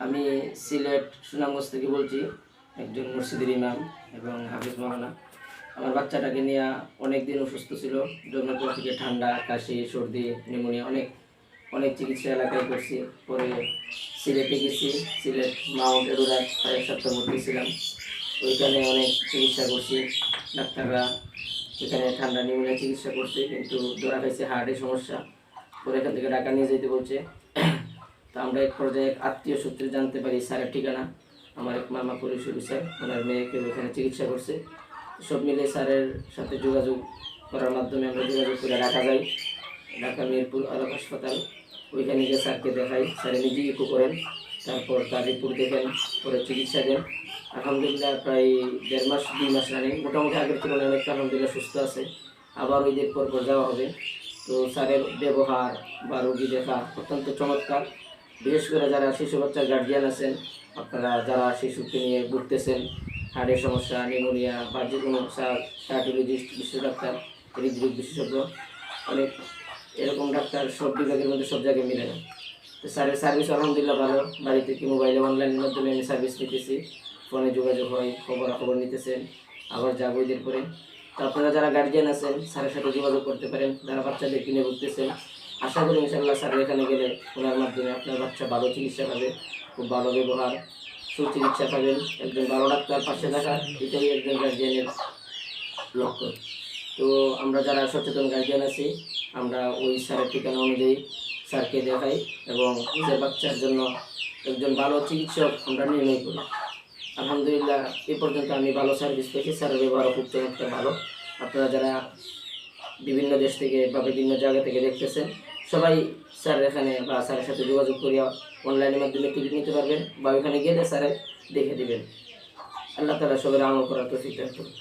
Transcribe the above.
আমি সিলেট সুনামগঞ্জ থেকে বলছি, একজন মসজিদের ইমাম এবং হাফিজ মাওলানা। আমার বাচ্চাটাকে নিয়ে অনেক দিন অসুস্থ ছিল। জন্মের পর থেকে ঠান্ডা, কাশি, সর্দি, নিউমোনিয়া অনেক অনেক চিকিৎসা এলাকায় করছি। পরে সিলেটে গেছি, সিলেট মাউন্ট এডুরা 1.5 সপ্তাহ ভর্তি ছিলাম। ওইখানে অনেক চিকিৎসা করছি। ডাক্তাররা এখানে ঠান্ডা নিউমোনিয়া চিকিৎসা করছে, কিন্তু ধরা খাইছে হার্টের সমস্যা। পরে এখান থেকে ঢাকা নিয়ে যেতে বলছে। তো আমরা এক পর্যায়ে আত্মীয় সূত্রে জানতে পারি স্যারের ঠিকানা। আমার এক মামা পুলিশ অফিসার, ওনার মেয়েকে ওখানে চিকিৎসা করছে। সব মিলে স্যারের সাথে যোগাযোগ করার মাধ্যমে আমরা যোগাযোগ করে ঢাকা যাই। ঢাকা মিরপুর আলোক হাসপাতাল, ওইখানে গিয়ে স্যারকে দেখাই। স্যারে নিজেই ইকো করেন, তারপর তার রিপোর্ট দেখেন, পরে চিকিৎসা দেন। আলহামদুলিল্লাহ প্রায় 1.5 মাস 2 মাস রানিং, মোটামুটি আগের তুলনায় অনেকটা আলহামদুলিল্লাহ সুস্থ আছে। আবার ওই দিন পর যাওয়া হবে। তো স্যারের ব্যবহার বা রোগী দেখা অত্যন্ত চমৎকার। বিশেষ করে যারা শিশু বাচ্চার গার্জিয়ান আছেন, আপনারা যারা শিশুকে নিয়ে ঘুরতেছেন, হার্টের সমস্যা, নিউমোনিয়া বা যে কোনো কার্ডিওলজিস্ট, বিশেষ ডাক্তার, হৃদরোগ বিশেষজ্ঞ, অনেক এরকম ডাক্তার সব বিভাগের মধ্যে সব জায়গায় মিলে না। তো স্যারের সার্ভিস আলহামদুলিল্লাহ ভালো। বাড়ি থেকে মোবাইলে অনলাইনের মাধ্যমে আমি সার্ভিস নিতেছি, ফোনে যোগাযোগ হয়, খবরাখবর নিতেছেন। আবার যাবো ঈদের পরে। তো আপনারা যারা গার্জিয়ান আছেন, স্যারের সাথে যোগাযোগ করতে পারেন, যারা বাচ্চাদের কিনে ঘুরতেছেন। আশা করি ইনশাআল্লাহ স্যারের এখানে গেলে ওনার মাধ্যমে আপনার বাচ্চা ভালো চিকিৎসা পাবে, খুব ভালো ব্যবহার, সুচিকিৎসা পাবেন। একজন ভালো ডাক্তার পাশে থাকা, এটাই একজন গার্জিয়ানের লক্ষ্য। তো আমরা যারা সচেতন গার্জিয়ান আছি, আমরা ওই স্যারের ঠিকানা অনুযায়ী স্যারকে দেখাই এবং নিজের বাচ্চার জন্য একজন ভালো চিকিৎসক আমরা নির্ণয় করি। আলহামদুলিল্লাহ এ পর্যন্ত আমি ভালো সার্ভিস পেয়েছি। স্যারের ব্যবহারও খুব চমৎকার ভালো। আপনারা যারা বিভিন্ন দেশ থেকে বা বিভিন্ন জায়গা থেকে দেখতেছেন, সবাই স্যার এখানে বা স্যারের সাথে যোগাযোগ করিয়া অনলাইনের মাধ্যমে টিকিট নিতে পারবেন বা ওইখানে গেলে স্যারে দেখে দেবেন। আল্লাহ তাআলা সবার আমল করার তৌফিক দান করুন।